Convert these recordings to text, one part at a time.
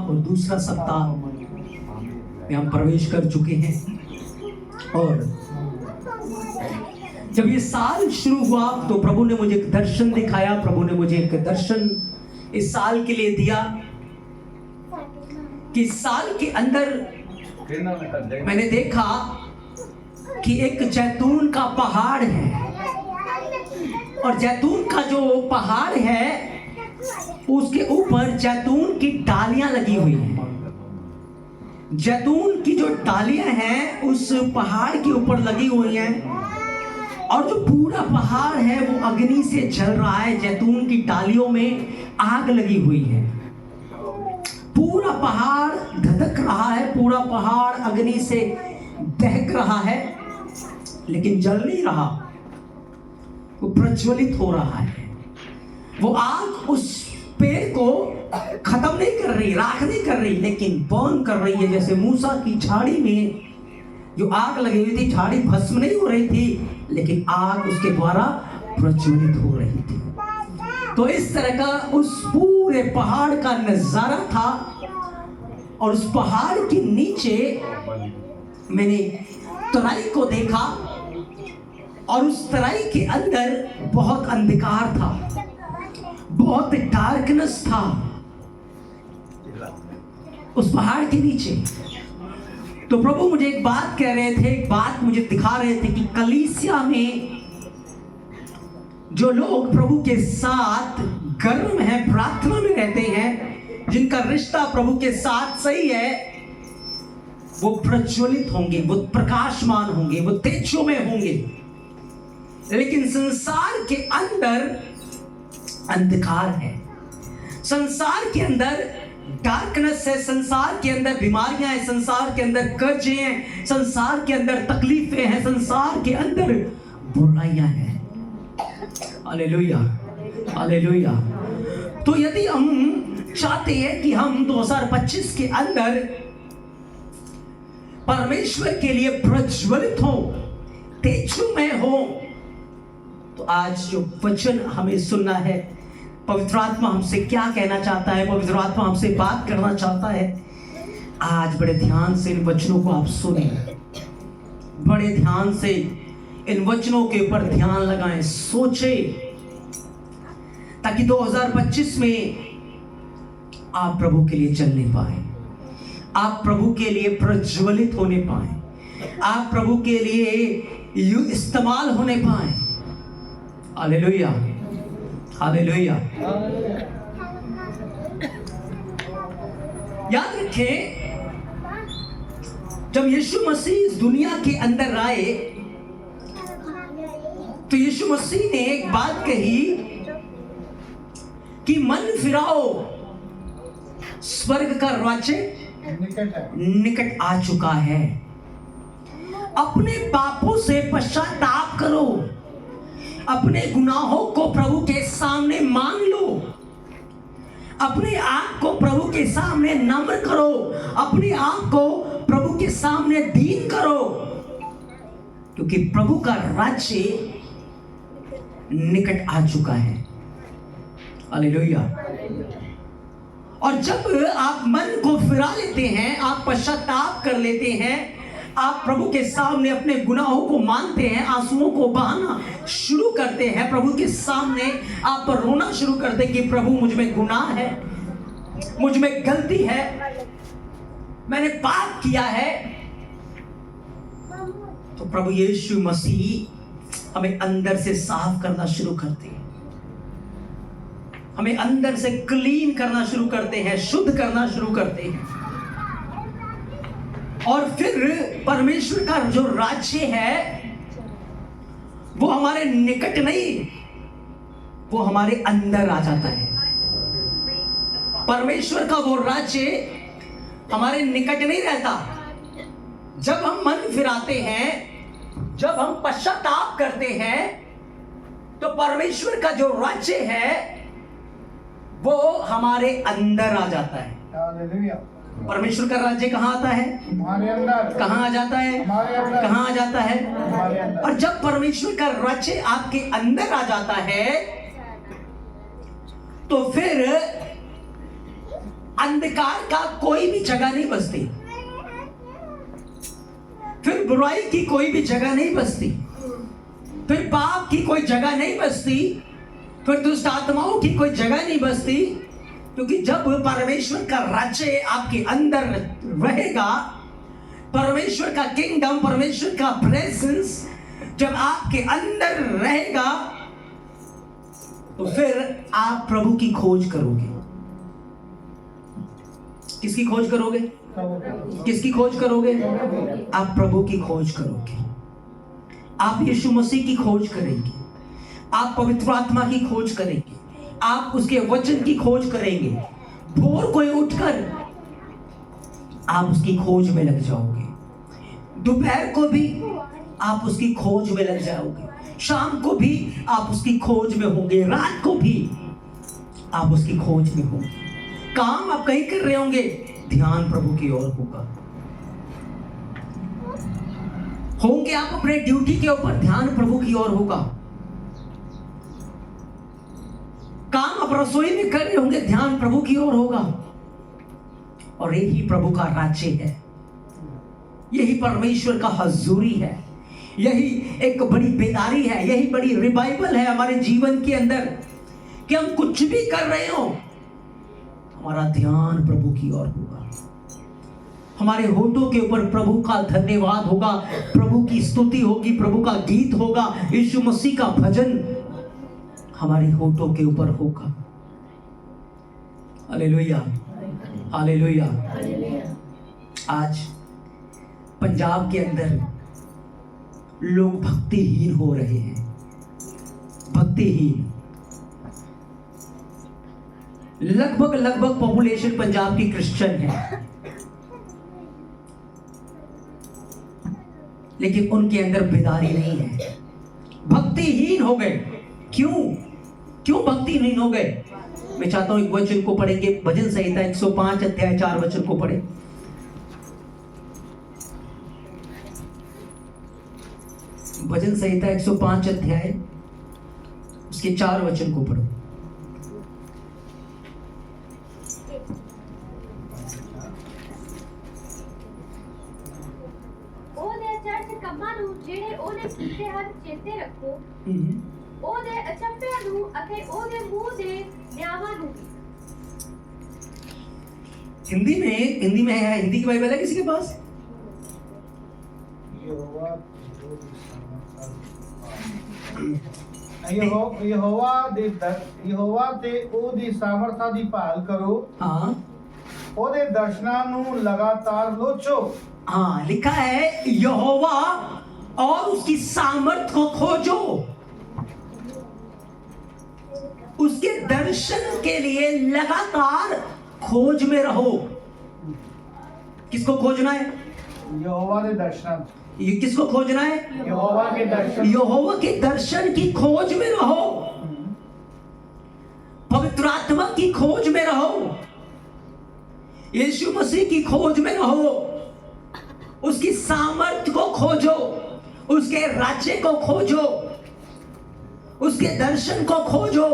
और दूसरा सप्ताह में हम प्रवेश कर चुके हैं। और जब ये साल शुरू हुआ तो प्रभु ने मुझे एक दर्शन दिखाया, प्रभु ने मुझे एक दर्शन इस साल के लिए दिया कि इस साल के अंदर मैंने देखा कि एक जैतून का पहाड़ है, और जैतून का जो पहाड़ है उसके ऊपर जैतून की डालियां लगी हुई हैं। जैतून की जो डालियां हैं उस पहाड़ के ऊपर लगी हुई हैं, और जो पूरा पहाड़ है वो अग्नि से जल रहा है। जैतून की डालियों में आग लगी हुई है, पूरा पहाड़ धधक रहा है, पूरा पहाड़ अग्नि से दहक रहा है, लेकिन जल नहीं रहा, वो प्रज्वलित हो रहा है। वो आग उस पेड़ को खत्म नहीं कर रही, राख नहीं कर रही, लेकिन बर्न कर रही है। जैसे मूसा की झाड़ी में जो आग लगी हुई थी, झाड़ी भस्म नहीं हो रही थी, लेकिन आग उसके द्वारा प्रज्वलित हो रही थी। तो इस तरह का उस पूरे पहाड़ का नजारा था, और उस पहाड़ के नीचे मैंने तराई को देखा, और उस तराई के अंदर बहुत अंधकार था, बहुत डार्कनेस था उस पहाड़ के नीचे। तो प्रभु मुझे एक बात कह रहे थे, एक बात मुझे दिखा रहे थे कि कलीसिया में जो लोग प्रभु के साथ गर्म है, प्रार्थना में रहते हैं, जिनका रिश्ता प्रभु के साथ सही है, वो प्रज्वलित होंगे, वो प्रकाशमान होंगे, वो तेजोमय होंगे। लेकिन संसार के अंदर अंधकार है, संसार के अंदर डार्कनेस है, संसार के अंदर बीमारियां हैं, संसार के अंदर कर्जे हैं, संसार के अंदर तकलीफें हैं, संसार के अंदर बुराइयां हैं। Hallelujah, hallelujah. तो यदि हम चाहते हैं कि हम 2025 के अंदर परमेश्वर के लिए प्रज्वलित हो, तेजोमय हो, तो आज जो वचन हमें सुनना है, पवित्र आत्मा हमसे क्या कहना चाहता है, पवित्र आत्मा हमसे बात करना चाहता है, आज बड़े ध्यान से इन वचनों को आप सुने, बड़े ध्यान से इन वचनों के ऊपर ध्यान लगाएं, सोचें, ताकि 2025 में आप प्रभु के लिए चलने पाए, आप प्रभु के लिए प्रज्वलित होने पाए, आप प्रभु के लिए इस्तेमाल होने पाए। Hallelujah, hallelujah. याद रखें, जब यीशु मसीह इस दुनिया के अंदर आए तो यीशु मसीह ने एक बात कही कि मन फिराओ, स्वर्ग का राज्य निकट आ चुका है। अपने पापों से पश्चाताप करो, अपने गुनाहों को प्रभु के सामने मांग लो, अपने आप को प्रभु के सामने नम्र करो, अपने आप को प्रभु के सामने दीन करो, क्योंकि प्रभु का राज्य निकट आ चुका है। हालेलुया। और जब आप मन को फिरा लेते हैं, आप पश्चाताप कर लेते हैं, आप प्रभु के सामने अपने गुनाहों को मानते हैं, आंसुओं को बहाना शुरू करते हैं, प्रभु के सामने आप पर रोना शुरू करते हैं कि प्रभु मुझ में गुनाह है, मुझ में गलती है, मैंने पाप किया है, तो प्रभु यीशु मसीह हमें अंदर से साफ करना शुरू करते हैं, हमें अंदर से क्लीन करना शुरू करते हैं, शुद्ध करना शुरू करते हैं। और फिर परमेश्वर का जो राज्य है वो हमारे निकट नहीं, वो हमारे अंदर आ जाता है। परमेश्वर का वो राज्य हमारे निकट नहीं रहता। जब हम मन फिराते हैं, जब हम पश्चाताप करते हैं, तो परमेश्वर का जो राज्य है वो हमारे अंदर आ जाता है। परमेश्वर का राज्य कहाँ आता है? हमारे अंदर। कहाँ आ जाता है? हमारे अंदर। कहाँ आ जाता है? हमारे अंदर। और जब परमेश्वर का राज्य आपके अंदर आ जाता है तो फिर अंधकार का कोई भी जगह नहीं बसती, फिर बुराई की कोई भी जगह नहीं बसती, फिर पाप की कोई जगह नहीं बसती, फिर दुष्ट आत्माओं की कोई जगह नहीं बसती। क्योंकि जब परमेश्वर का राज्य आपके अंदर रहेगा, परमेश्वर का किंगडम, परमेश्वर का प्रेजेंस जब आपके अंदर रहेगा, तो फिर आप प्रभु की खोज करोगे। किसकी खोज करोगे? किसकी खोज करोगे? आप प्रभु की खोज करोगे, आप यीशु मसीह की खोज करेंगे, आप पवित्र आत्मा की खोज करेंगे, आप उसके वचन की खोज करेंगे। भोर को उठकर आप उसकी खोज में लग जाओगे, दोपहर को भी आप उसकी खोज में लग जाओगे, शाम को भी आप उसकी खोज में होंगे, रात को भी आप उसकी खोज में होंगे। काम आप कहीं कर रहे होंगे, ध्यान प्रभु की ओर होगा। होंगे आप अपने ड्यूटी के ऊपर, ध्यान प्रभु की ओर होगा। काम आप रसोई में कर रहे होंगे, ध्यान प्रभु की ओर होगा। और यही प्रभु का राज्य है, यही परमेश्वर का हजूरी है, यही एक बड़ी बेदारी है, यही बड़ी रिवाइवल है हमारे जीवन के अंदर कि हम कुछ भी कर रहे हो, हमारा ध्यान प्रभु की ओर होगा, हमारे होठों के ऊपर प्रभु का धन्यवाद होगा, प्रभु की स्तुति होगी, प्रभु का गीत होगा, यीशु मसीह का भजन हमारे होठों के ऊपर होगा। Hallelujah, hallelujah. आज पंजाब के अंदर लोग भक्तिहीन हो रहे हैं, भक्तिहीन। लगभग पॉपुलेशन पंजाब की क्रिश्चियन है, लेकिन उनके अंदर बेदारी नहीं है, भक्तिहीन हो गए। क्यों भक्तिहीन हो गए? मैं चाहता हूं एक वचन को पढ़ेंगे, भजन संहिता 105 अध्याय 4 वचन को पढ़े। भजन संहिता 105 अध्याय उसके 4 वचन को पढ़ो। ਉਹਦੇ ਚਰਚ ਕੰਮਾਂ ਨੂੰ ਜਿਹੜੇ ਉਹਨੇ ਕੀਤੇ ਹਨ ਚੇਤੇ ਰੱਖੋ, ਉਹਦੇ ਅਚੰਭਿਆਂ ਨੂੰ ਅਤੇ ਉਹਦੇ ਮੂੰਹ ਦੇ ਨਿਆਵਾਂ ਨੂੰ। हिंदी में है, हिंदी की बाइबल है किसी के पास? ਯਹੋਵਾ ਤੇ ਉਹਦੀ ਸਾਮਰਥਾ ਦੀ ਭਾਲ ਕਰੋ, हाँ ਉਹਦੇ ਦਰਸ਼ਨਾਂ ਨੂੰ ਲਗਾਤਾਰ ਲੋਚੋ। हाँ, लिखा है यहोवा और उसकी सामर्थ को खोजो, उसके दर्शन के लिए लगातार खोज में रहो। किसको खोजना है? यहोवा के दर्शन। ये किसको खोजना है? यहोवा के दर्शन। यहोवा के दर्शन की खोज में रहो, पवित्र आत्मा की खोज में रहो, यीशु मसीह की खोज में रहो, उसकी सामर्थ को खोजो, उसके राज्य को खोजो, उसके दर्शन को खोजो।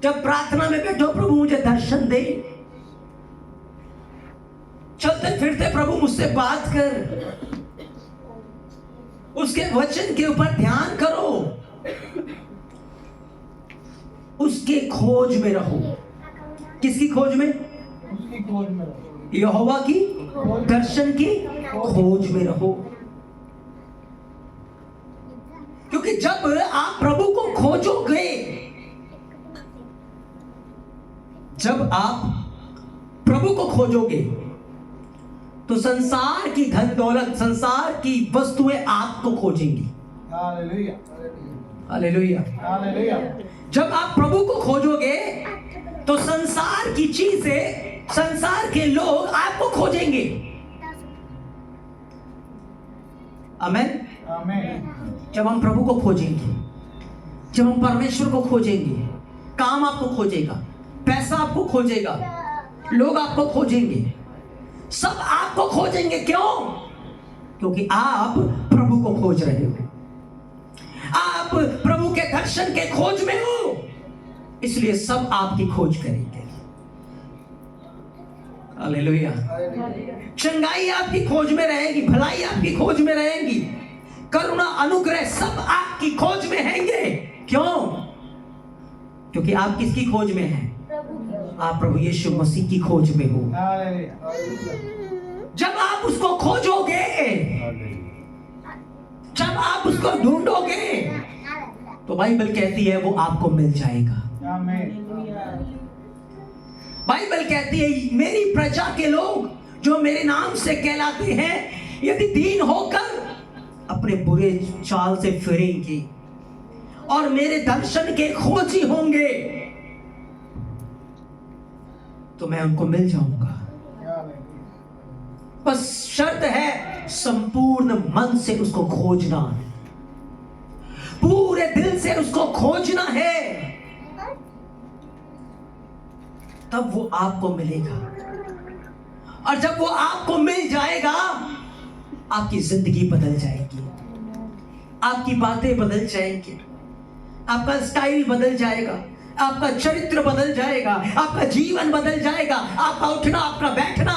जब प्रार्थना में बैठो, प्रभु मुझे दर्शन दे, चलते फिरते प्रभु मुझसे बात कर, उसके वचन के ऊपर ध्यान करो, उसके खोज में रहो। किसकी खोज में? उसकी खोज में रहो, यहोवा की दर्शन की खोज में रहो। क्योंकि जब आप प्रभु को खोजोगे, जब आप प्रभु को खोजोगे, तो संसार की धन दौलत, संसार की वस्तुएं आपको खोजेंगी। Hallelujah, hallelujah, hallelujah. जब आप प्रभु को खोजोगे, तो संसार की चीजें, संसार के लोग आपको खोजेंगे। आमेन, आमीन। जब हम प्रभु को खोजेंगे, जब हम परमेश्वर को खोजेंगे, काम आपको खोजेगा, पैसा आपको खोजेगा, लोग आपको खोजेंगे, सब आपको खोजेंगे। क्यों? क्योंकि आप प्रभु को खोज रहे हो, आप प्रभु के दर्शन के खोज में हो, इसलिए सब आपकी खोज करेंगे। हालेलुया। चंगाई आपकी खोज में रहेगी, भलाई आपकी खोज में रहेगी, करुणा अनुग्रह सब आपकी खोज में रहेंगे। क्यों? क्योंकि आप किसकी खोज में हैं? आप प्रभु यीशु मसीह की खोज में हो। जब आप उसको खोजोगे, जब आप उसको ढूंढोगे, तो बाइबल कहती है वो आपको मिल जाएगा। बाइबल कहती है मेरी प्रजा के लोग जो मेरे नाम से कहलाते हैं यदि दीन होकर अपने बुरे चाल से फिरेंगे और मेरे दर्शन के खोजी होंगे तो मैं उनको मिल जाऊंगा। बस शर्त है संपूर्ण मन से उसको खोजना, पूरे दिल से उसको खोजना है, तब वो आपको मिलेगा। और जब वो आपको मिल जाएगा आपकी जिंदगी बदल जाएगी, आपकी बातें बदल जाएंगी, आपका स्टाइल बदल जाएगा, आपका चरित्र बदल जाएगा, आपका जीवन बदल जाएगा, आपका उठना, आपका बैठना,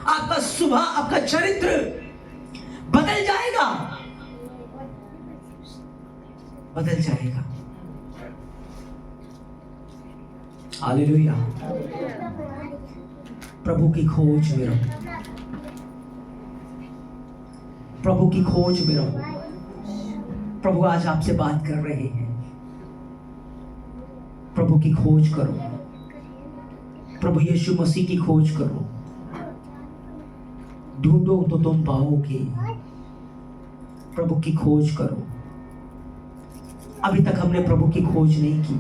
आपका सुबह, आपका चरित्र बदल जाएगा, बदल जाएगा। हालेलुया। प्रभु की खोज में रहो, प्रभु की खोज में रहो। प्रभु आज आपसे बात कर रहे हैं, प्रभु की खोज करो, प्रभु यीशु मसीह की खोज करो। ढूंढो तो तुम पाओगे, प्रभु की खोज करो। अभी तक हमने प्रभु की खोज नहीं की।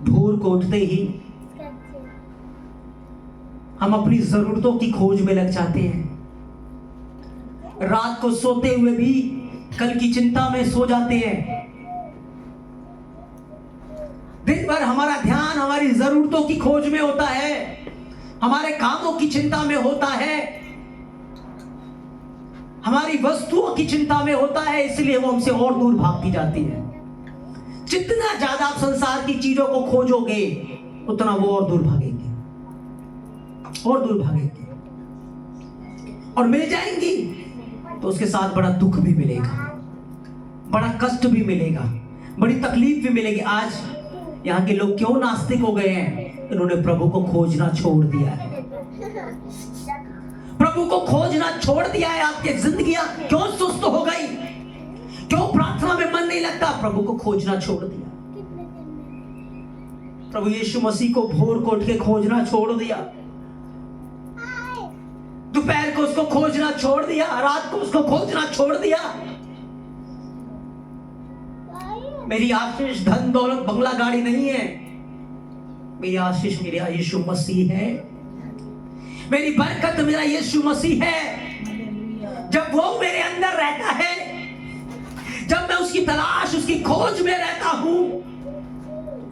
भोर को उठते ही हम अपनी जरूरतों की खोज में लग जाते हैं, रात को सोते हुए भी कल की चिंता में सो जाते हैं। दिन भर हमारा ध्यान हमारी जरूरतों की खोज में होता है, हमारे कामों की चिंता में होता है, हमारी वस्तुओं की चिंता में होता है, इसलिए वो हमसे और दूर भागती जाती है। जितना ज्यादा आप संसार की चीजों को खोजोगे उतना वो और दूर भागेंगे, और दूर भागेंगे, और मिल जाएंगी तो उसके साथ बड़ा दुख भी मिलेगा, बड़ा कष्ट भी मिलेगा, बड़ी तकलीफ भी मिलेगी। आज यहाँ के लोग क्यों नास्तिक हो गए हैं? इन्होंने प्रभु को खोजना छोड़ दिया है, प्रभु को खोजना छोड़ दिया है। आपकी जिंदगियां क्यों सुस्त हो गई? क्यों प्रार्थना में मन नहीं लगता? प्रभु को खोजना छोड़ दिया। प्रभु यीशु मसीह को भोर को उठ के खोजना छोड़ दिया, दोपहर को उसको खोजना छोड़ दिया, रात को उसको खोजना छोड़ दिया। मेरी आशीष धन दौलत बंगला गाड़ी नहीं है, मेरी आशीष मेरा यीशु मसीह है, मेरी बरकत मेरा यीशु मसीह है। जब वो मेरे अंदर रहता है, जब मैं उसकी तलाश उसकी खोज में रहता हूं,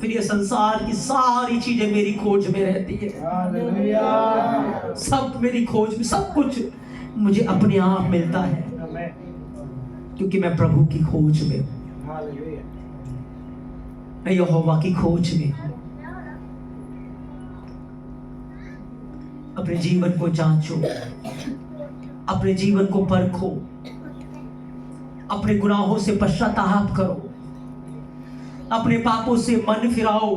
फिर ये संसार की सारी चीजें मेरी खोज में रहती है। सब मेरी खोज में, सब कुछ मुझे अपने आप मिलता है, क्योंकि मैं प्रभु की खोज में हूं, मैं यहोवा की खोज में हूं। अपने जीवन को जांचो, अपने जीवन को परखो, अपने गुनाहों से पश्चाताप करो, अपने पापों से मन फिराओ।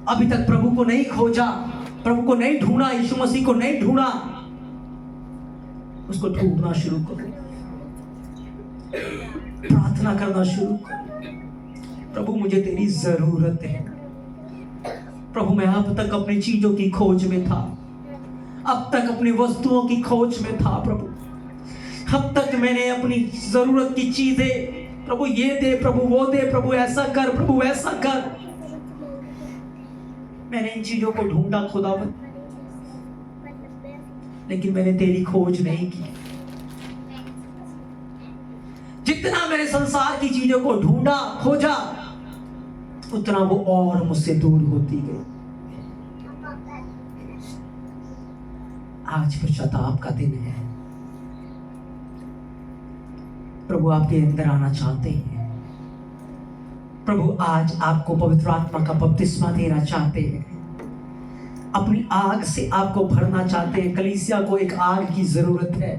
अभी तक प्रभु को नहीं खोजा, प्रभु को नहीं ढूंढा, यीशु मसीह को नहीं ढूंढा, उसको ढूंढना शुरू करो, प्रार्थना करना शुरू करो। प्रभु मुझे तेरी जरूरत है। प्रभु मैं अब तक अपनी चीजों की खोज में था, अब तक अपनी वस्तुओं की खोज में था। प्रभु अब तक मैंने अपनी जरूरत की चीजें, प्रभु ये दे, प्रभु वो दे, प्रभु ऐसा कर, प्रभु वैसा कर, मैंने इन चीजों को ढूंढा खुदावंद, लेकिन मैंने तेरी खोज नहीं की। जितना मैंने संसार की चीजों को ढूंढा खोजा, उतना वो और मुझसे दूर होती गई। आज पश्चाताप का दिन है। प्रभु आपके अंदर आना चाहते हैं। प्रभु आज आपको पवित्र आत्मा का बपतिस्मा देना चाहते हैं। अपनी आग से आपको भरना चाहते हैं। कलीसिया को एक आग की जरूरत है,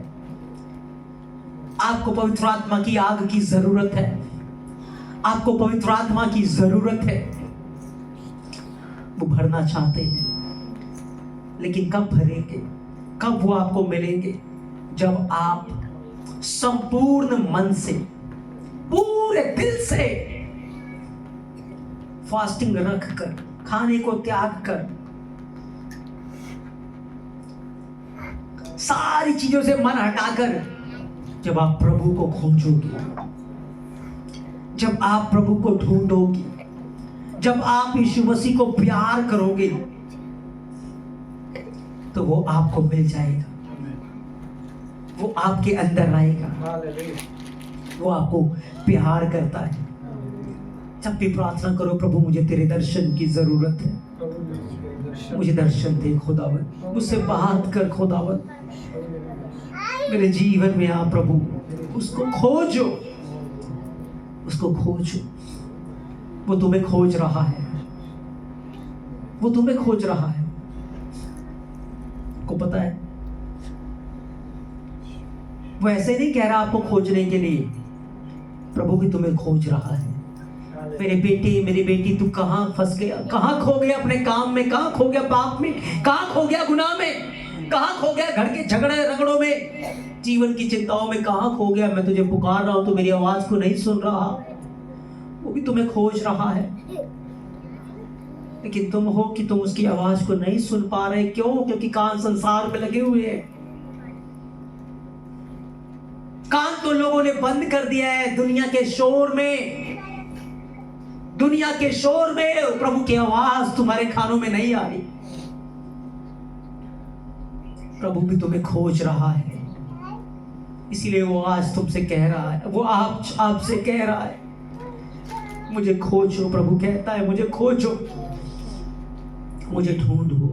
आपको पवित्र आत्मा की आग की जरूरत है, आपको पवित्र आत्मा की जरूरत है। वो भरना चाहते हैं, लेकिन कब भरेंगे, कब वो आपको मिलेंगे? जब आप संपूर्ण मन से, पूरे दिल से फास्टिंग रख कर, खाने को त्याग कर, सारी चीजों से मन हटाकर, जब आप प्रभु को खोजोगे, जब आप प्रभु को ढूंढोगे, जब आप यीशु मसीह को प्यार करोगे, तो वो आपको मिल जाएगा, वो आपके अंदर आएगा, वो आपको प्यार करता है। जब भी प्रार्थना करो, प्रभु मुझे तेरे दर्शन की जरूरत है, मुझे दर्शन दे खुदावन, मुझसे बात कर खुदावन, मेरे जीवन में आ प्रभु। उसको खोजो, उसको खोजो, वो तुम्हें खोज रहा है, वो तुम्हें खोज रहा है। को पता है, वो ऐसे नहीं कह रहा आपको खोजने के लिए, प्रभु भी तुम्हें खोज रहा है। मेरे बेटे, मेरी बेटी, तू कहां फंस गया, कहां खो गया अपने काम में, कहां खो गया पाप में, कहां खो गया गुनाह में, कहां खो गया घर के झगड़े रगड़ों में, जीवन की चिंताओं में कहां खो गया? मैं तुझे पुकार रहा हूं, तू मेरी आवाज को नहीं सुन रहा। वो भी तुम्हें खोज रहा है, लेकिन तुम हो कि तुम उसकी आवाज को नहीं सुन पा रहे। क्यों? क्योंकि कान संसार में लगे हुए हैं। कान तो लोगों ने बंद कर दिया है दुनिया के शोर में, दुनिया के शोर में प्रभु की आवाज तुम्हारे कानों में नहीं आ रही। प्रभु भी तुम्हें खोज रहा है, इसीलिए वो आज तुमसे कह रहा है, वो आपसे कह रहा है, मुझे खोजो। प्रभु कहता है, मुझे खोजो, मुझे ढूंढो,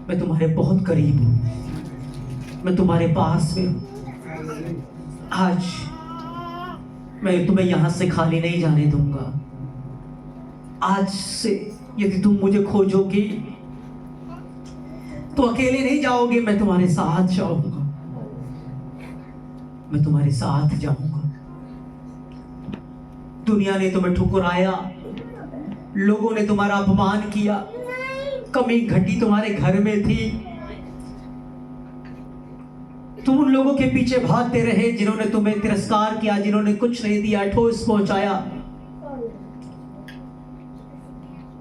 मैं तुम्हारे बहुत करीब हूं, मैं तुम्हारे पास में हूं। आज मैं तुम्हें यहां से खाली नहीं जाने दूंगा। आज से यदि तुम मुझे खोजोगे तो अकेले नहीं जाओगे, मैं तुम्हारे साथ जाऊंगा, मैं तुम्हारे साथ जाऊंगा। दुनिया ने तुम्हें ठुकराया, लोगों ने तुम्हारा अपमान किया, कमी घटी तुम्हारे घर में थी, तुम उन लोगों के पीछे भागते रहे जिन्होंने तुम्हें तिरस्कार किया, जिन्होंने कुछ नहीं दिया, ठोस पहुंचाया,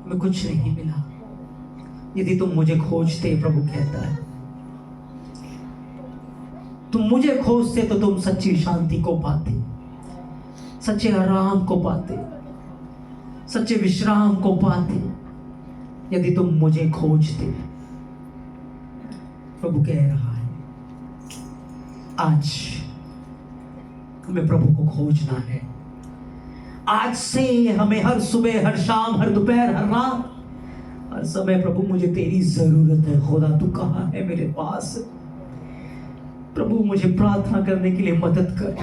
मैं कुछ नहीं मिला। यदि तुम मुझे खोजते, प्रभु कहता है, तुम मुझे खोजते तो तुम सच्ची शांति को पाते, सच्चे आराम को पाते, सच्चे विश्राम को पाते, यदि तुम मुझे खोजते। प्रभु कह रहा है, आज हमें प्रभु को खोजना है। आज से हमें हर सुबह, हर शाम, हर दोपहर, हर रात, हर समय, प्रभु मुझे तेरी जरूरत है। खुदा तू कहाँ है? मेरे पास। प्रभु मुझे प्रार्थना करने के लिए मदद कर।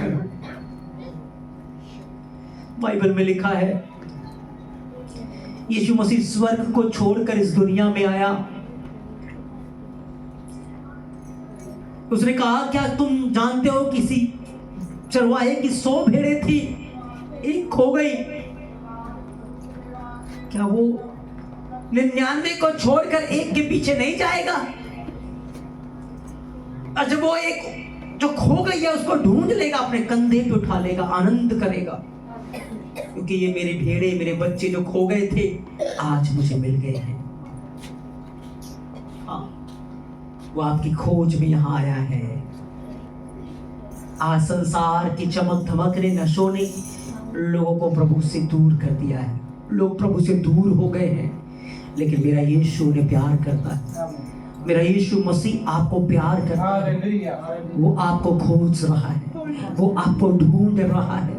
बाइबल में लिखा है, यीशु मसीह स्वर्ग को छोड़कर इस दुनिया में आया। उसने कहा, क्या तुम जानते हो किसी चरवाहे की 100 भेड़ें थी, एक खो गई, क्या वो 99 को छोड़कर एक के पीछे नहीं जाएगा? और जब वो एक जो खो गई है उसको ढूंढ लेगा, अपने कंधे पे उठा लेगा, आनंद करेगा, क्योंकि ये मेरे भेड़े, मेरे बच्चे जो खो गए थे आज मुझे मिल गए हैं। हाँ, वो आपकी खोज में यहां आया है। आज संसार की चमक धमक ने, नशों ने लोगों को प्रभु से दूर कर दिया है। लोग प्रभु से दूर हो गए हैं, लेकिन मेरा यीशु ने प्यार करता है। मेरा यीशु मसीह आपको प्यार करता है। वो आपको खोज रहा है, वो आपको ढूंढ रहा है,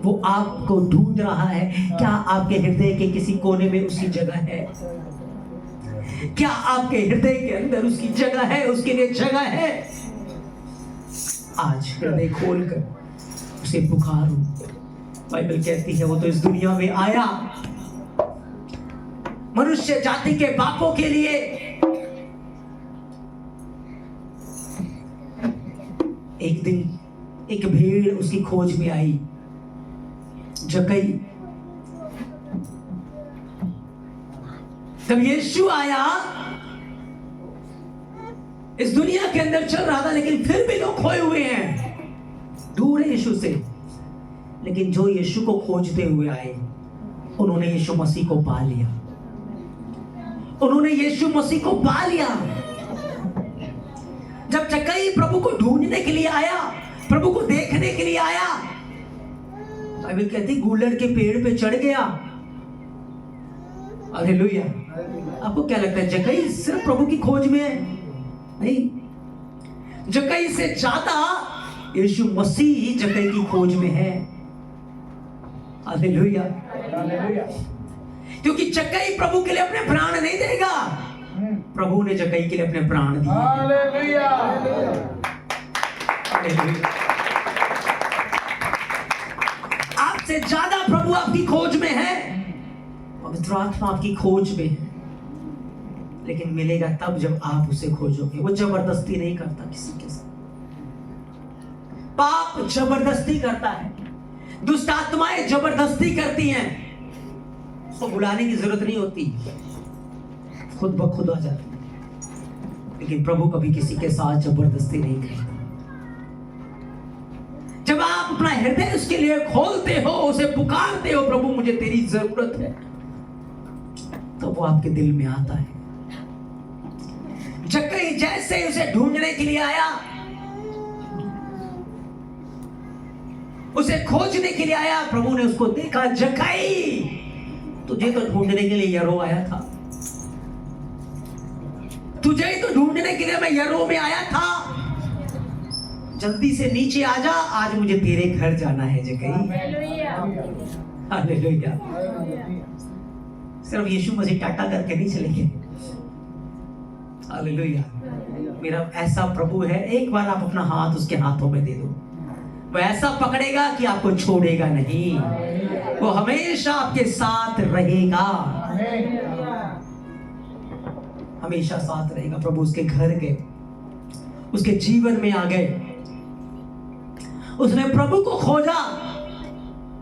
वो आपको ढूंढ रहा है। क्या आपके हृदय के किसी कोने में उसकी जगह है? क्या आपके हृदय के अंदर उसकी जगह है? उसके लिए जगह है? आज हृदय खोलकर उसे पुकारो। बाइबल कहती है, वो तो इस दुनिया में आया मनुष्य जाति के पापों के लिए एक दिन एक भेड़ उसकी खोज में आई। जक्कई, तब यीशु आया, इस दुनिया के अंदर चल रहा था, लेकिन फिर भी लोग खोए हुए हैं, दूर है यीशु से। लेकिन जो यीशु को खोजते हुए आए, उन्होंने यीशु मसीह को पा लिया। उन्होंने यीशु मसीह को पा लिया। जब जक्कई प्रभु को ढूंढने के लिए आया, प्रभु को देखने के लिए आया, बाइबल कहती गूलर के पेड़ पे चढ़ गया। हालेलुया। आपको क्या लगता है जक्कई सिर्फ प्रभु की खोज में है? नहीं, जक्कई से ज्यादा यीशु मसीह जक्कई की खोज में है। हालेलुया। क्योंकि जक्कई प्रभु के लिए अपने प्राण नहीं देगा, प्रभु ने जक्कई के लिए अपने प्राण दिए। हालेलुया। आपसे ज्यादा प्रभु आपकी खोज में है, पवित्र आत्मा आपकी खोज में है। लेकिन मिलेगा तब जब आप उसे खोजोगे। वो जबरदस्ती नहीं करता किसी के साथ। पाप जबरदस्ती करता है, दुष्ट आत्माएं जबरदस्ती करती हैं, उसको बुलाने की जरूरत नहीं होती, खुद ब खुद आ जाती है। लेकिन प्रभु कभी किसी के साथ जबरदस्ती नहीं करता। जब आप अपना हृदय उसके लिए खोलते हो, उसे पुकारते हो, प्रभु मुझे तेरी जरूरत है, तो वो आपके दिल में आता है। जक्कई जैसे उसे ढूंढने के लिए आया, उसे खोजने के लिए आया, प्रभु ने उसको देखा। जक्कई, तुझे तो ढूंढने के लिए यरो आया था, तुझे तो ढूंढने के लिए मैं यरो में आया था, जल्दी से नीचे आ जा, आज मुझे तेरे घर जाना है जक्कई। हालेलुया। सिर्फ यीशु मसीह टाटा करके नहीं चलेंगे। हालेलुया। मेरा ऐसा प्रभु है, एक बार आप अपना हाथ उसके हाथों में दे दो, वो ऐसा पकड़ेगा कि आपको छोड़ेगा नहीं, वो हमेशा आपके साथ रहेगा, हमेशा साथ रहेगा। प्रभु उसके घर गए, उसके जीवन में आ गए, उसने प्रभु को खोजा।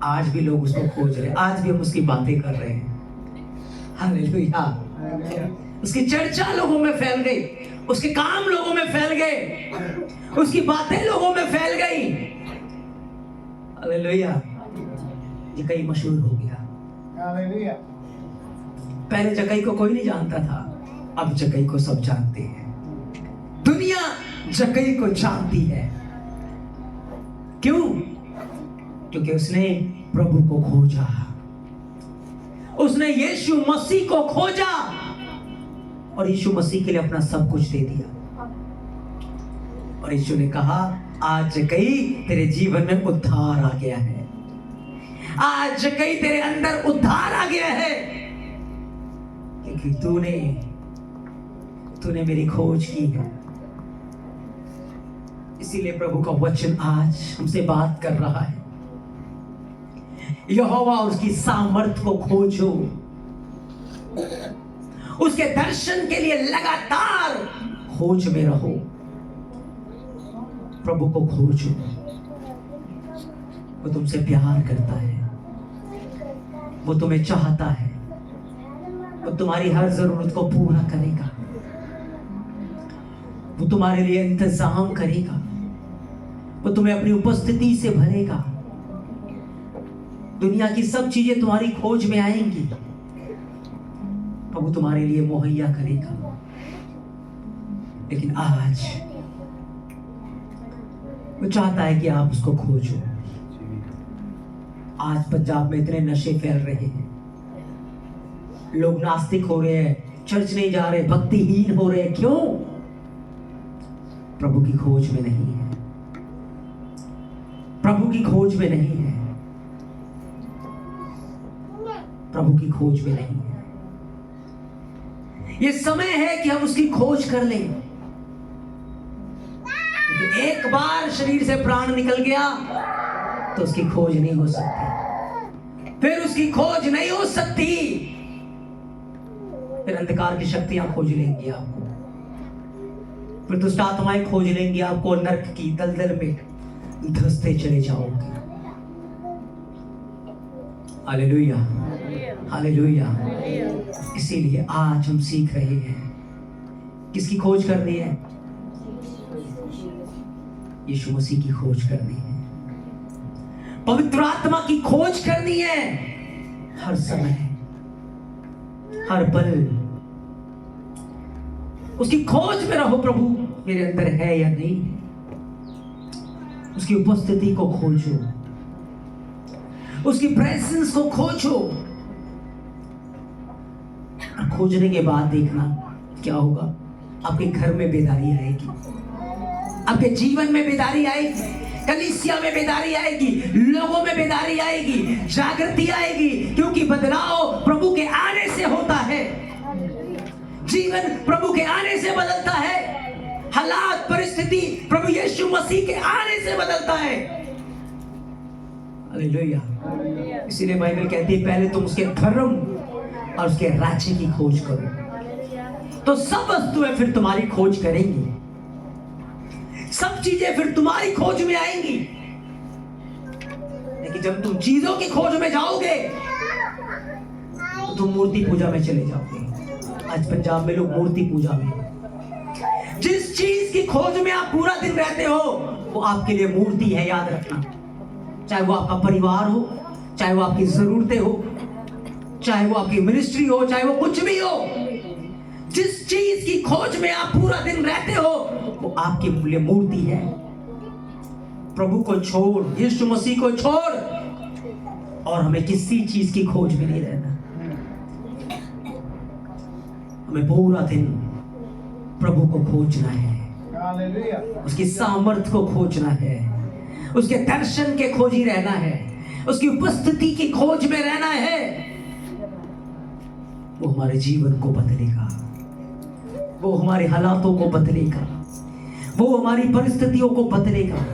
आज भी लोग उसको खोज रहे, आज भी हम उसकी बातें कर रहे हैं। हालेलुया। उसकी चर्चा लोगों में फैल गई, उसके काम लोगों में फैल गए, उसकी बातें लोगों में फैल गई। हालेलुया। जक्कई मशहूर हो गया। हालेलुया। पहले जक्कई को कोई नहीं जानता था, अब जक्कई को सब जानते हैं। दुनिया जक्कई को जानती है। क्यों? क्योंकि उसने प्रभु को खोजा, उसने यीशु मसीह को खोजा और यीशु मसीह के लिए अपना सब कुछ दे दिया। और यीशु ने कहा, आज जक्कई तेरे जीवन में उद्धार आ गया है, आज जक्कई तेरे अंदर उद्धार आ गया है, क्योंकि तूने मेरी खोज की है। इसीलिए प्रभु का वचन आज हमसे बात कर रहा है, यहोवा और उसकी सामर्थ को खोजो, उसके दर्शन के लिए लगातार खोज में रहो। प्रभु को खोजो, वो तुमसे प्यार करता है, वो तुम्हें चाहता है, वो तुम्हारी हर जरूरत को पूरा करेगा, वो तुम्हारे लिए इंतजाम करेगा, वो तुम्हें अपनी उपस्थिति से भरेगा। दुनिया की सब चीजें तुम्हारी खोज में आएंगी, प्रभु तुम्हारे लिए मुहैया करेगा। लेकिन आज वो चाहता है कि आप उसको खोजो। आज पंजाब में इतने नशे फैल रहे हैं, लोग नास्तिक हो रहे हैं, चर्च नहीं जा रहे, भक्तिहीन हो रहे हैं। क्यों? प्रभु की खोज में नहीं है, प्रभु की खोज में नहीं है, प्रभु की खोज में नहीं है। ये समय है कि हम उसकी खोज कर लें। एक बार शरीर से प्राण निकल गया तो उसकी खोज नहीं हो सकती, फिर उसकी खोज नहीं हो सकती। फिर अंधकार की शक्तियां खोज लेंगी आपको, फिर दुष्ट आत्माएं खोज लेंगी आपको, नरक की दलदल में धंसते चले जाओगे। Hallelujah, hallelujah. इसीलिए आज हम सीख रहे हैं किसकी खोज करनी है? यीशु मसीह की खोज करनी है, पवित्र आत्मा की खोज करनी है। हर समय, हर पल उसकी खोज में रहो। प्रभु मेरे अंदर है या नहीं, उसकी उपस्थिति को खोजो, उसकी प्रेजेंस को खोजो। और खोजने के बाद देखना क्या होगा। आपके घर में बेदारी आएगी, आपके जीवन में बेदारी आएगी, कलीसिया में बेदारी आएगी, लोगों में बेदारी आएगी, जागृति आएगी। क्योंकि बदलाव प्रभु के आने से होता है, जीवन प्रभु के आने से बदलता है, हालात परिस्थिति प्रभु यीशु मसीह के आने से बदलता है। हालेलुया। इसीलिए बाइबल कहती है पहले तुम उसके धर्म और उसके राज्य की खोज करो, तो सब वस्तुएं फिर तुम्हारी खोज करेंगी, सब चीजें फिर तुम्हारी खोज में आएंगी। लेकिन जब तुम चीजों की खोज में जाओगे तो तुम मूर्ति पूजा में चले जाओगे। आज पंजाब में लोग मूर्ति पूजा में, जिस चीज की खोज में आप पूरा दिन रहते हो वो आपके लिए मूर्ति है, याद रखना। चाहे वो आपका परिवार हो, चाहे वो आपकी जरूरतें हो, चाहे वो आपकी मिनिस्ट्री हो, चाहे वो कुछ भी हो, जिस चीज की खोज में आप पूरा दिन रहते हो वो आपके लिए मूर्ति है। प्रभु को छोड़, यीशु मसीह को छोड़ और हमें किसी चीज की खोज में नहीं रहना। हमें पूरा दिन प्रभु को खोजना है, उसकी सामर्थ को खोजना है, उसके दर्शन के खोजी रहना है, उसकी उपस्थिति की खोज में रहना है। वो हमारे जीवन को बदलेगा, वो हमारे हालातों को बदलेगा, वो हमारी परिस्थितियों को बदलेगा।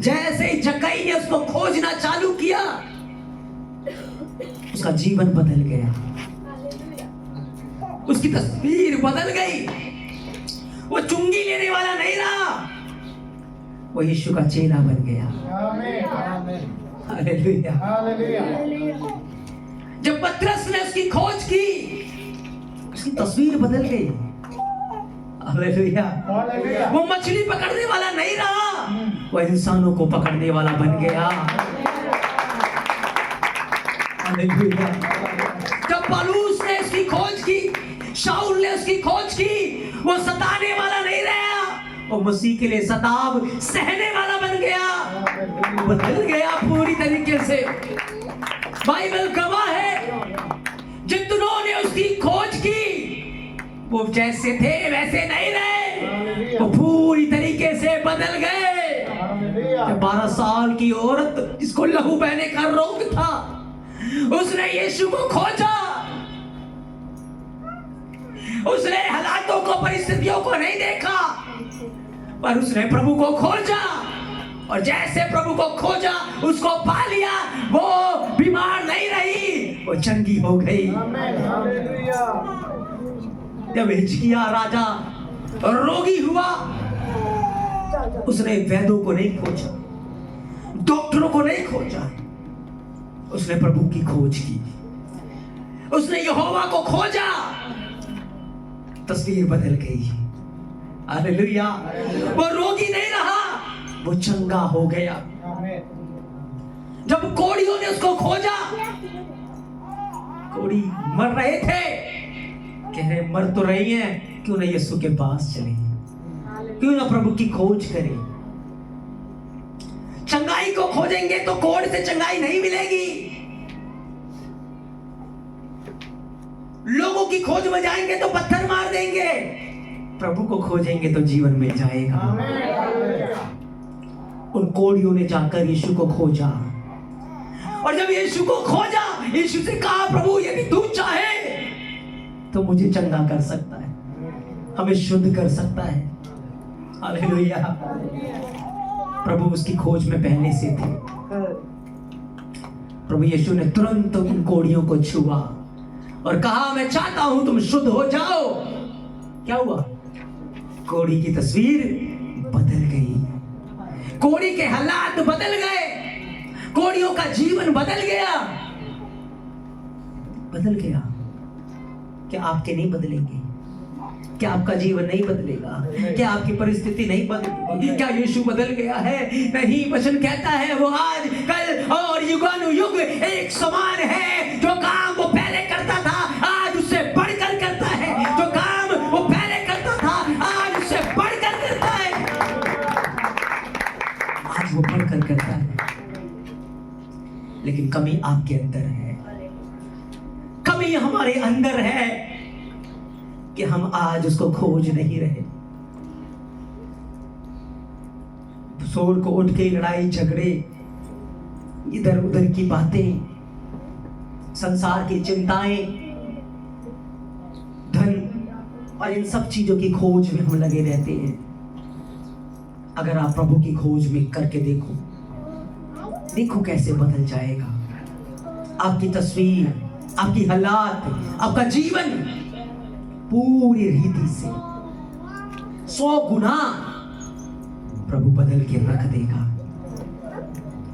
जैसे जक्कई ने उसको खोजना चालू किया, उसका जीवन बदल गया, उसकी तस्वीर बदल गई। वो चुंगी लेने वाला नहीं रहा, वो यीशु का चेला बन गया। Hallelujah, hallelujah. जब पतरस ने उसकी खोज की, उसकी तस्वीर बदल गई। हालेलुया। वो मछली पकड़ने वाला नहीं रहा, वो इंसानों को पकड़ने वाला बन गया। हालेलुया। जब पौलुस ने उसकी खोज की, शाऊल ने उसकी खोज की, वो सताने वाला नहीं रहा, वो मसीह के लिए सताव सहने वाला बन गया, बदल गया पूरी तरीके से। बाइबल गवाह है, जितनों ने उसकी खोज की वो जैसे थे वैसे नहीं रहे, वो पूरी तरीके से बदल गए। 12 साल की औरत जिसको लहू बहने का रोग था, उसने यीशु को खोजा, उसने हालातों को, परिस्थितियों को नहीं देखा, पर उसने प्रभु को खोजा, और जैसे प्रभु को खोजा उसको पा लिया। वो बीमार नहीं रही, वो चंगी हो गई। जब हिजकिय्याह राजा रोगी हुआ, उसने वैद्यों को नहीं खोजा, डॉक्टरों को नहीं खोजा, उसने प्रभु की खोज की, उसने यहोवा को खोजा, तस्वीर बदल गई। हालेलुया। वो रोगी नहीं रहा, वो चंगा हो गया। जब कोड़ियों ने उसको खोजा, कोड़ी मर रहे थे, कह रहे मर तो रही हैं, क्यों ना यीशु के पास चले, क्यों ना प्रभु की खोज करें। चंगाई को खोजेंगे तो कोड़ से चंगाई नहीं मिलेगी, लोगों की खोज में जाएंगे तो पत्थर मार देंगे, प्रभु को खोजेंगे तो जीवन मिल जाएगा। उन कोड़ियों ने जाकर यीशु को खोजा, और जब यीशु को खोजा, यीशु से कहा प्रभु यदि तू चाहे तो मुझे चंगा कर सकता है, हमें शुद्ध कर सकता है। हालेलुया। प्रभु उसकी खोज में पहले से थे। प्रभु यीशु ने तुरंत उन कोड़ियों को छुआ और कहा मैं चाहता हूं तुम शुद्ध हो जाओ। क्या हुआ? कोढ़ी की तस्वीर बदल गई, कोढ़ी के हालात बदल गए, कोढ़ियों का जीवन बदल गया। बदल गया। क्या आपके नहीं बदलेंगे? क्या आपका जीवन नहीं बदलेगा? क्या आपकी परिस्थिति नहीं बदलेगी? क्या यीशु बदल गया है? नहीं, वचन कहता है वो आज कल और युगानुयुग एक समान है। जो काम वो पहले करता था आज उससे बढ़कर करता है, जो काम वो पहले करता था आज उससे बढ़कर करता है, आज वो बढ़कर करता है। लेकिन कमी आपके अंदर है, कमी हमारे अंदर है कि हम आज उसको खोज नहीं रहे। सोर को उठ के लड़ाई झगड़े, इधर उधर की बातें, संसार की चिंताएं, धन और इन सब चीजों की खोज में हम लगे रहते हैं। अगर आप प्रभु की खोज में करके देखो, देखो कैसे बदल जाएगा आपकी तस्वीर, आपकी हालात, आपका जीवन पूरी रीति से 100 गुना प्रभु बदल के रख देगा।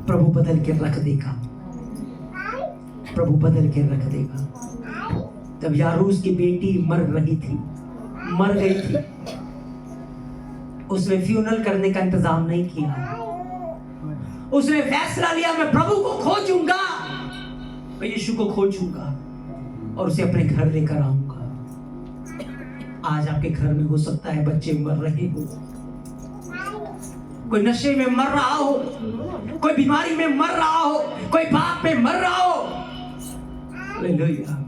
प्रभु बदल के रख देगा। प्रभु बदल के रख देगा। जब यारूस की बेटी मर गई थी, उसने फ्यूनल करने का इंतजाम नहीं किया। उसने फैसला लिया मैं प्रभु को खोजूंगा, मैं यीशु को खोजूंगा और उसे अपने घर लेकर आऊंगा। आज आपके घर में हो सकता है बच्चे मर रहे हो, कोई नशे में मर रहा हो, कोई बीमारी में मर रहा हो, कोई पाप में मर रहा हो। हालेलुया।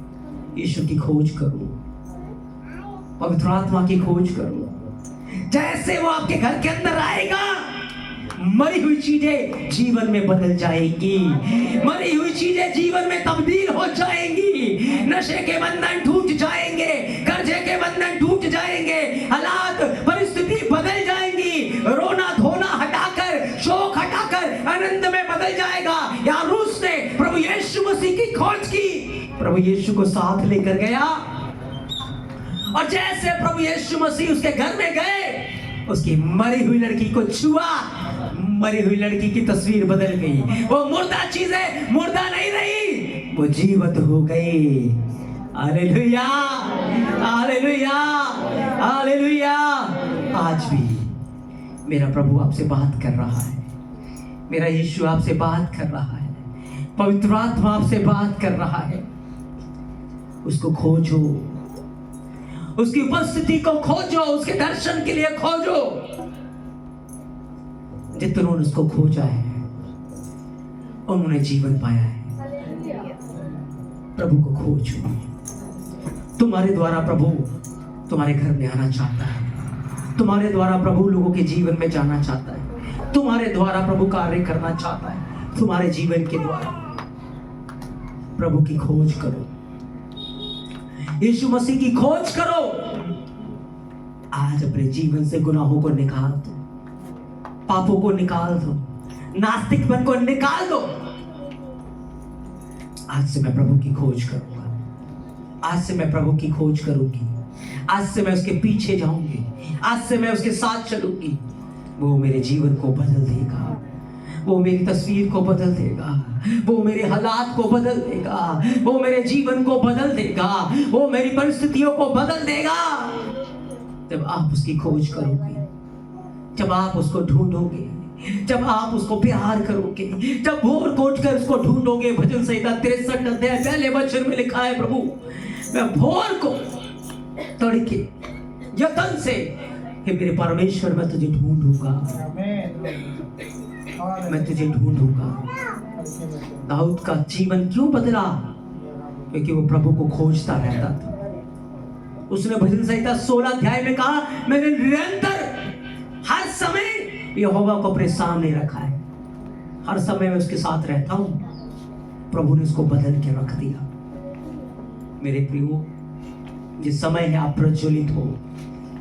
यीशु की खोज करो, पवित्र आत्मा की खोज करो। जैसे वो आपके घर के अंदर आएगा, मरी हुई चीजें जीवन में बदल जाएंगी, मरी हुई चीजें जीवन में तब्दील हो जाएंगी। नशे के बंधन टूट जाएंगे, कर्जे के बंधन टूट जाएंगे, हालात परिस्थिति बदल जाएंगी। रोना धोना हटाकर, शोक हटाकर आनंद में बदल जाएगा। यारूस ने प्रभु यीशु मसीह की खोज की, प्रभु यीशु को साथ लेकर गया और जैसे प्रभु यीशु मसीह उसके घर में गए, उसकी मरी हुई लड़की को छुआ, मरी हुई लड़की की तस्वीर बदल गई। वो मुर्दा चीजें मुर्दा नहीं रही, वो जीवित हो गई। Hallelujah, hallelujah, hallelujah. आज भी मेरा प्रभु आपसे बात कर रहा है, मेरा यीशु आपसे बात कर रहा है, पवित्र आत्मा आपसे बात कर रहा है। उसको खोजो, उसकी उपस्थिति को खोजो, उसके दर्शन के लिए खोजो। जितनों ने उसको खोजा है उन्होंने जीवन पाया है। प्रभु को खोजो। तुम्हारे द्वारा प्रभु तुम्हारे घर में आना चाहता है, तुम्हारे द्वारा प्रभु लोगों के जीवन में जाना चाहता है, तुम्हारे द्वारा प्रभु कार्य करना चाहता है। तुम्हारे जीवन के द्वारा प्रभु की खोज करो, यीशु मसीह की खोज करो। आज अपने जीवन से गुनाहों को निकाल दो, पापों को निकाल दो, नास्तिकपन को निकाल दो। आज से मैं प्रभु की खोज करूंगा, आज से मैं प्रभु की खोज करूंगी, आज से मैं उसके पीछे जाऊंगी, आज से मैं उसके साथ चलूंगी। वो मेरे जीवन को बदल देगा, वो मेरी तस्वीर को बदल देगा, वो मेरे हालात को बदल देगा, वो मेरे जीवन को बदल देगा, वो मेरी परिस्थितियों को बदल देगा। जब आप उसकी खोज करोगे, जब आप उसको ढूंढोगे, जब आप उसको प्यार करोगे, जब भोर को उठकर उसको ढूंढोगे। भजन संहिता 63 अध्याय पहले वचन में लिखा है, प्रभु मैं भोर को तड़के यतन से, हे मेरे परमेश्वर मैं तुझे ढूंढूंगा, मैं तुझे ढूंढूंगा। दाऊद का जीवन क्यों बदला? क्योंकि वो प्रभु को खोजता रहता था। उसने भजन संहिता 16 अध्याय में कहा, मैंने निरंतर हर समय यहोवा को अपने सामने रखा है, हर समय मैं उसके साथ रहता हूं। प्रभु ने उसको बदल के रख दिया। मेरे प्रियो, ये समय है आप प्रज्वलित हो,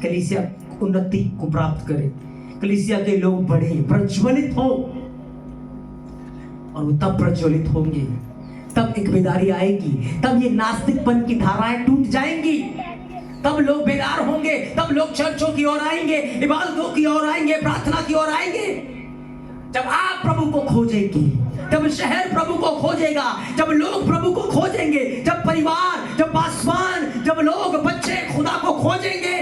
कलीसिया उन्नति को प्राप्त करें, कलीसिया के लोग बड़े प्रज्वलित हो। और वो तब प्रज्वलित होंगे तब एक बेदारी आएगी, तब ये नास्तिकपन की धाराएं टूट जाएंगी, तब लोग बेदार होंगे, तब लोग चर्चों की ओर आएंगे, इबादतों की ओर आएंगे, प्रार्थना की ओर आएंगे। जब आप प्रभु को खोजेंगे, जब शहर प्रभु को खोजेगा, जब लोग प्रभु को खोजेंगे, जब परिवार, जब पासवान, जब लोग बच्चे खुदा को खोजेंगे,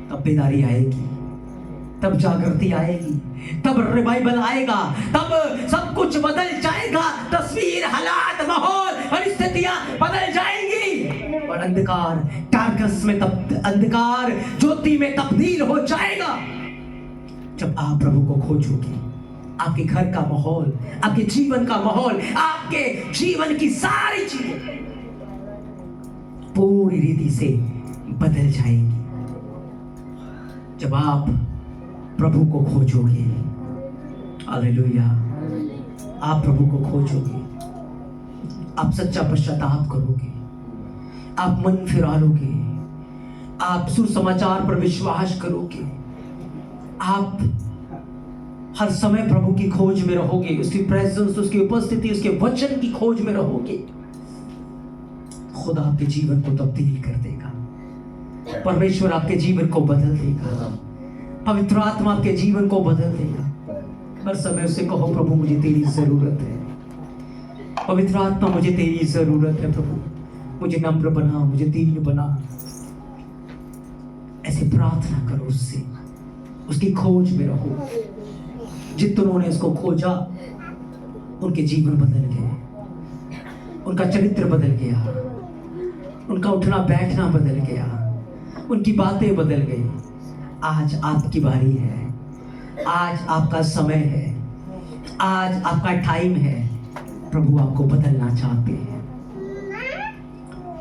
तब बेदारी आएगी, तब जागृति आएगी, तब रिवाइवल आएगा, तब सब कुछ बदल जाएगा। तस्वीर, हालात, माहौल, परिस्थितियां बदल जाएंगी और अंधकार डार्कनेस में तब अंधकार ज्योति में तब्दील हो जाएगा। जब आप प्रभु को खोजोगे, आपके घर का माहौल, आपके जीवन का माहौल, आपके जीवन की सारी चीजें पूरी रीति से बदल जाएंगी। जब आप प्रभु को खोजोगे, हालेलुया, आप प्रभु को खोजोगे, आप सच्चा पश्चाताप करोगे, आप मन फिरा लोगे, आप सुसमाचार पर विश्वास करोगे, आप हर समय प्रभु की खोज में रहोगे, उसकी प्रेजेंस, उसकी उपस्थिति, उसके वचन की खोज में रहोगे, खुदा आपके जीवन को तब्दील कर देगा। परमेश्वर आपके जीवन को बदल देगा, पवित्र आत्मा आपके जीवन को बदल देगा। हर समय उससे कहो, प्रभु मुझे तेरी जरूरत है, पवित्र आत्मा मुझे तेरी जरूरत है, प्रभु मुझे नम्र बना, मुझे दीन बना। ऐसे प्रार्थना करो उससे, उसकी खोज में रहो। जितनों ने उसको खोजा उनके जीवन बदल गए, उनका चरित्र बदल गया, उनका उठना बैठना बदल गया, उनकी बातें बदल गई। आज आपकी बारी है, आज आपका समय है, आज आपका टाइम है। प्रभु आपको बदलना चाहते हैं,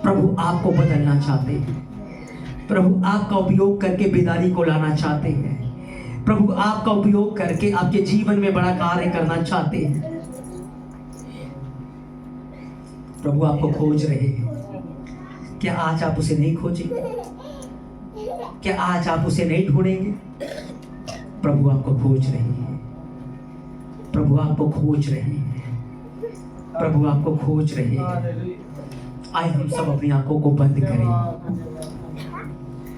प्रभु आपको बदलना चाहते हैं, प्रभु आपका उपयोग करके बेदारी को लाना चाहते हैं, प्रभु आपका उपयोग करके आपके जीवन में बड़ा कार्य करना चाहते हैं। प्रभु आपको खोज रहे हैं। क्या आज आप उसे नहीं खोजेंगे? क्या आज आप उसे नहीं ढूंढेंगे? प्रभु आपको खोज रहे हैं, प्रभु आपको खोज रहे हैं, प्रभु आपको खोज रहे हैं। आइए हम सब अपनी आंखों को बंद करें,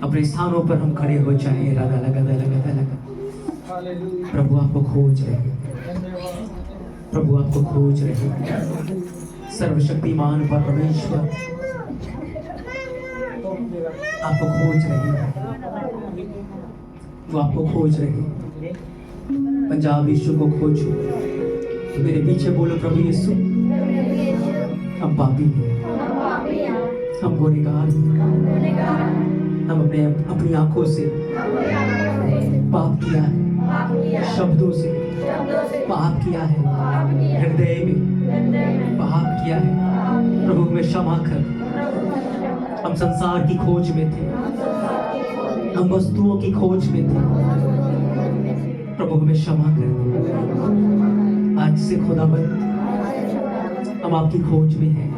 अपने स्थानों पर हम खड़े हो जाएं। लगा लगा लगा लगा। प्रभु आपको खोज रहे हैं, प्रभु आपको खोज रहे हैं। सर्वशक्तिमान परमेश्वर आपको खोज रहे हैं, वो आपको खोज रहे हैं। पंजाब यीशु को खोजो, मेरे पीछे बोलो, प्रभु यीशु हम पापी हैं, हम गुनहगार हैं, हम अपनी आंखों से पाप किया है, शब्दों से पाप किया है, हृदय में पाप किया है। प्रभु में क्षमा कर। हम संसार की खोज में थे, हम वस्तुओं की खोज में थे, प्रभु हमें क्षमा कर। आज से खुदावंद हम आपकी खोज में हैं,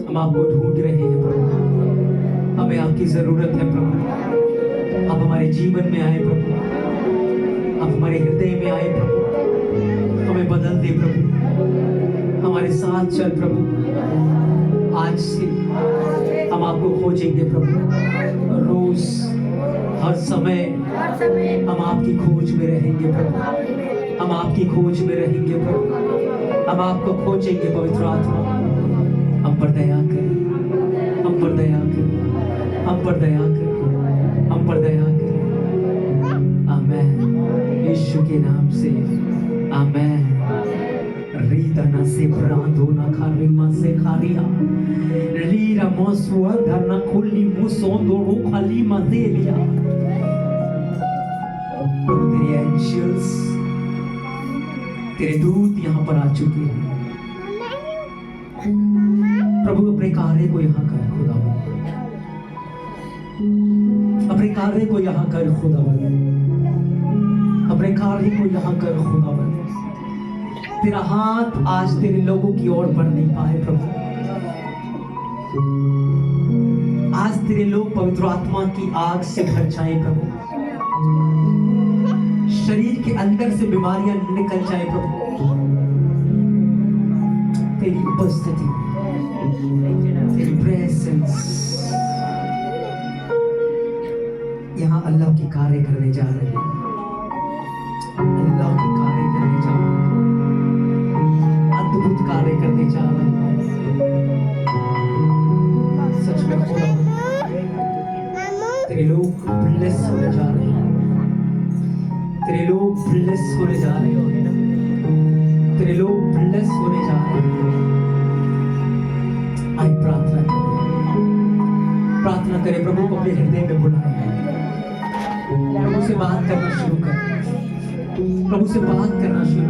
हम आपको ढूंढ रहे हैं प्रभु, हमें आपकी जरूरत है प्रभु। आप हमारे जीवन में आए प्रभु, आप हमारे हृदय में आए प्रभु, हमें बदल दे प्रभु, हमारे साथ चल प्रभु। आज से हम आपको खोजेंगे प्रभु, रोज हर समय हम आपकी खोज में रहेंगे प्रभु, हम आपकी खोज में रहेंगे प्रभु, हम आपको खोजेंगे। पवित्र आत्मा हम पर दया कर, हम पर दया कर, हम पर दया कर, हम पर दया कर। आमेन, यीशु के नाम से आमेन। रीदना से ब्रांदो ना खारिमा से खारिया रीरा मोसुआ धरना खुली मुसोंदो रो खाली मदेलिया। तेरे एंजल्स, तेरे दूत यहाँ पर आ चुके हैं प्रभु। अपने कार्य को यहाँ कर खुदावंद, अपने कार्य को यहाँ कर खुदावंद, अपने कार्य को यहाँ कर खुदावंद। तेरा हाथ आज तेरे लोगों की ओर बढ़ नहीं पाए प्रभु। आज तेरे लोग पवित्र आत्मा की आग से भर जाए प्रभु, शरीर के अंदर से बीमारियां निकल जाए प्रभु। तेरी उपस्थिति, तेरी प्रेजेंस यहाँ अल्लाह की कार्य करने जा रहे हैं। अल्लाह की कार्य करने जा रहे हैं, अद्भुत कार्य करने जा रहे हैं। सच में हो रहा है, तेरे लोग ब्लेस होने जा रहे हैं, तेरे लोग ब्लेस होने जा रहे हैं, तेरे लोग ब्लेस होने जा रहे हैं। आज प्रार्थना करें, प्रभु को अपने हृदय में बुलाएं, प्रभु से बात करना शुरू करें, प्रभु से बात करना शुरू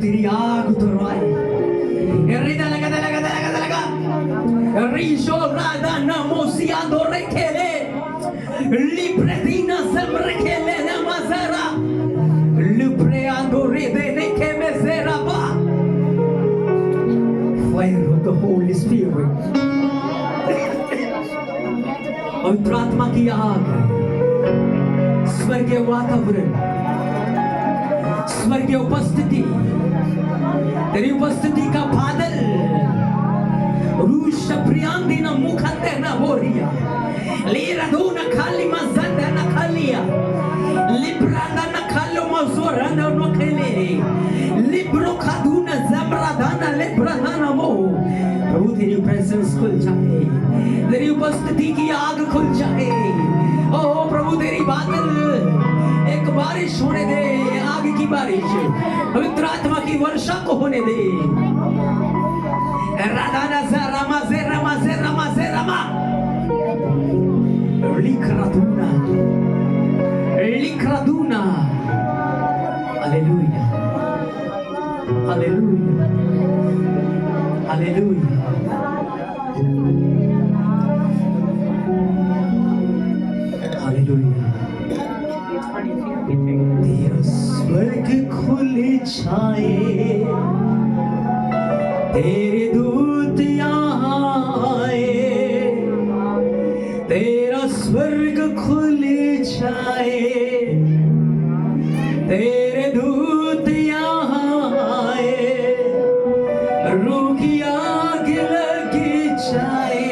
तेरी आग उतरवाए। Risho rada namosia do rekele, libredina sem rekele namazera, libreando rede neke mezera ba. Fire of the Holy Spirit. पवित्र आत्मा की आग, स्वर्गीय वातावरण, स्वर्गीय उपस्थिति, तेरी उपस्थिति का बादल, रूष प्रियांदी न मुखते न बोरिया, लीरा दो न खाली मज़ंदा न खालिया, लिब्रांदा न खालो मज़ोरा न नखेले, लिब्रो खादू न ज़मरादा न लिब्रादा न मो। प्रभु तेरी प्रेजेंस खुल जाए, तेरी उपस्थिति की आग खुल जाए। ओ प्रभु तेरी बादल एक बारिश होने दे, आग की बारिश, पवित्र आत्मा की वर्षा को होने दे। राधाना ज़रामा ज़रामा ज़रामा ज़रामा, लिखरादूना, लिखरादूना, हालेलुया, हालेलुया, हालेलुया। हालेलुया। तेरा स्वर्ग खुल जाए, तेरे दूत यहाँ आए, तेरा स्वर्ग खुल जाए, तेरे दूत यहाँ आए, रूह की आग लग जाए,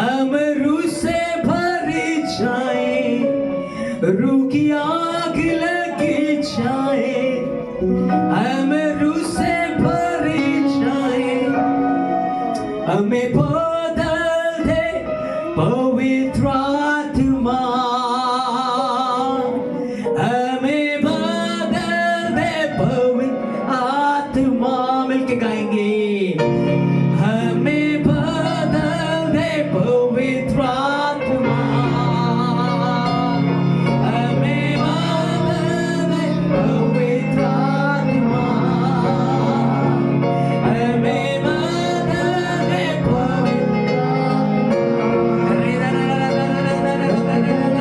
अमरू से भर जाए, रूह की आग लग जाए, अमरू से भर जाए, हमें बदल दे पवित्र आत्मा, हमें बदल दे पवित्र आत्मा। मिलके गाएंगे, हमें बदल दे पवित्र आत्मा, हमें बदल दे पवित्र आत्मा, हमें बदल दे पवित्र आत्मा।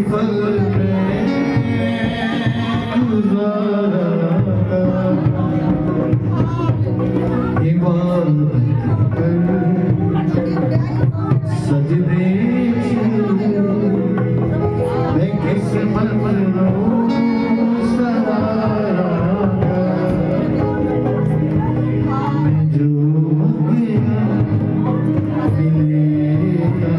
पल में गुजारा इबादत कर सजदे मैं किस पल पर सहारा मैं जो गया मिलेगा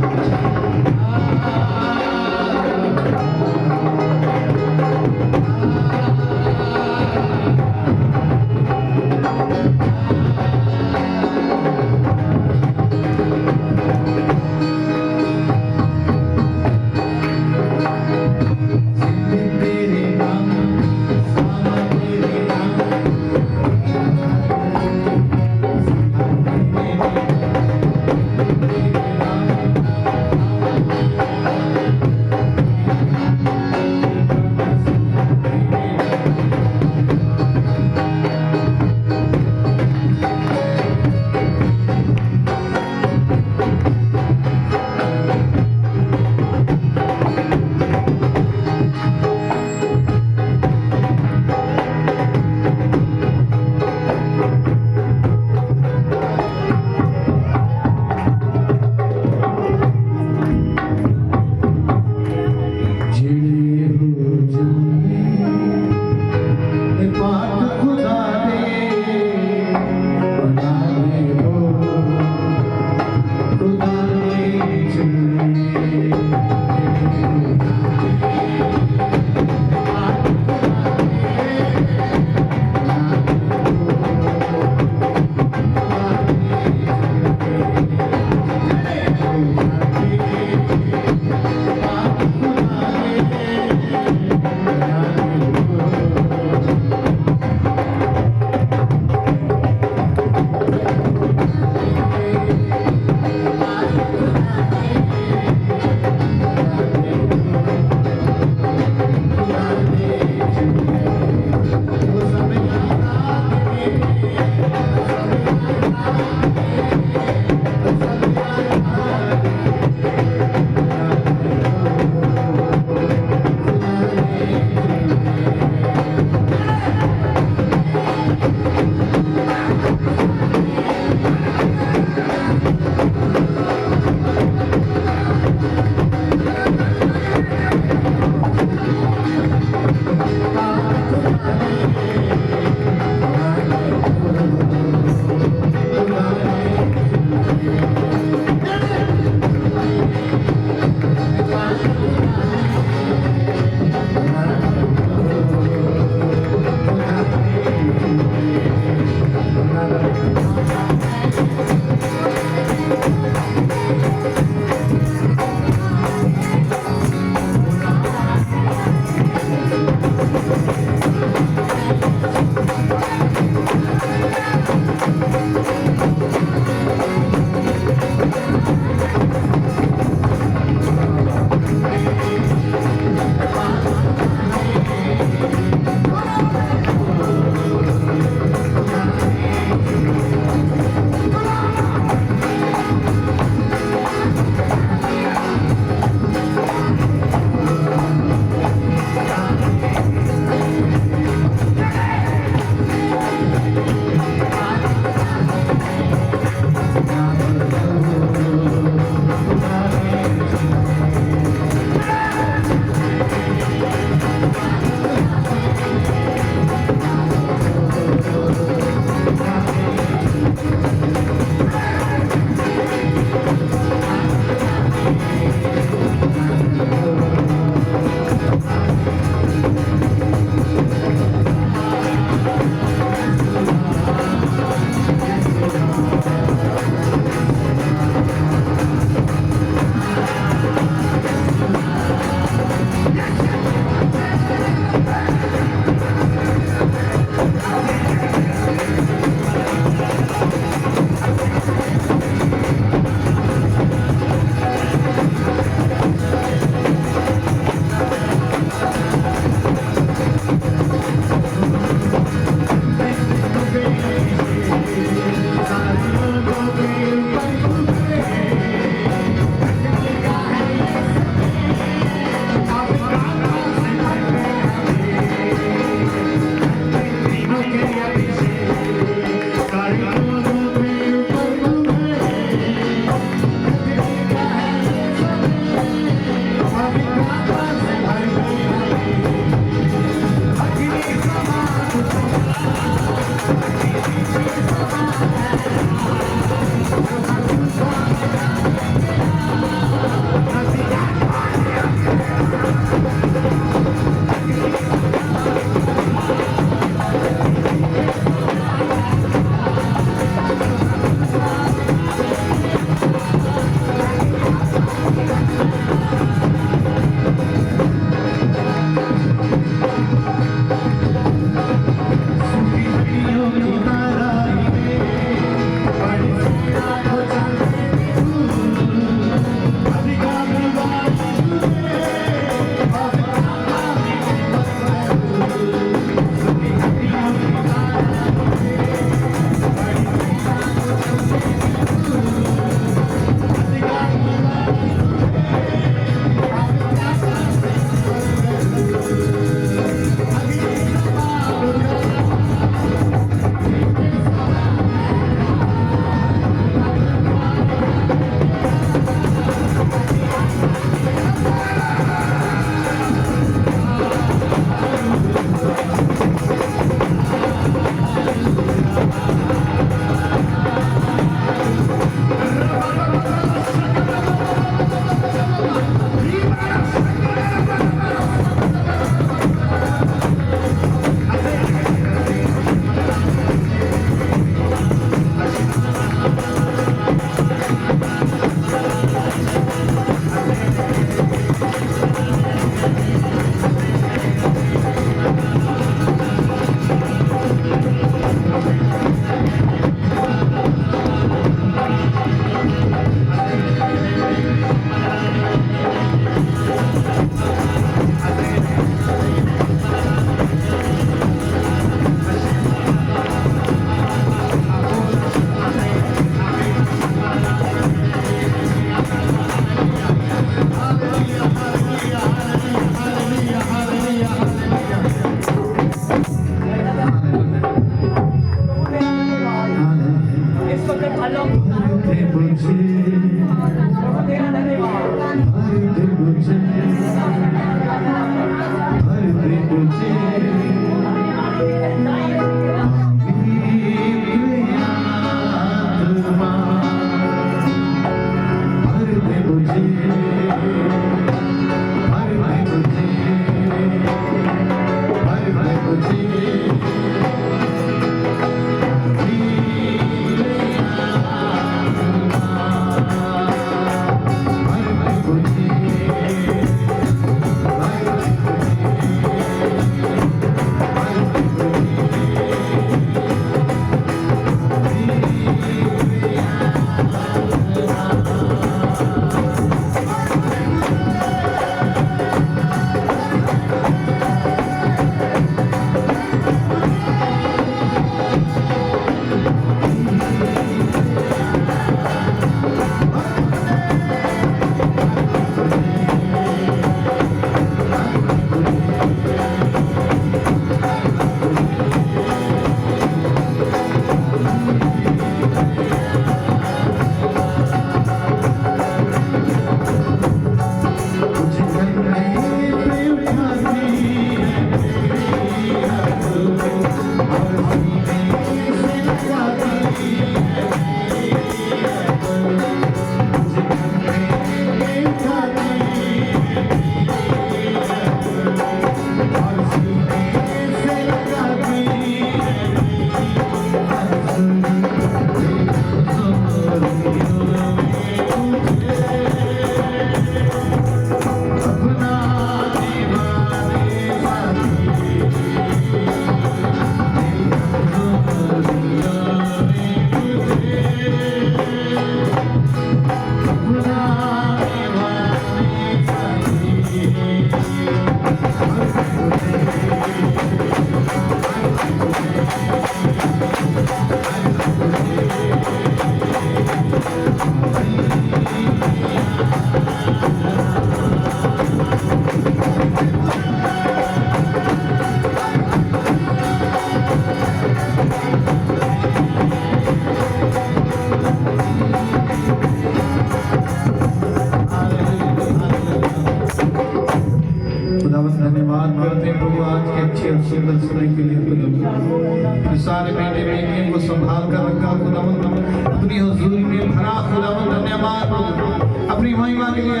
धन्यवाद करते हैं प्रभु आज के अच्छे और सुंदर समय के लिए खुदावंद सारे बेटे बेटियों को संभाल कर रखा खुदावंद अपनी हुजूरी में भरा खुदावंद धन्यवाद प्रभु अपनी महिमा के लिए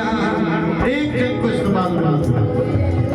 एक जन को इस्तेमाल करो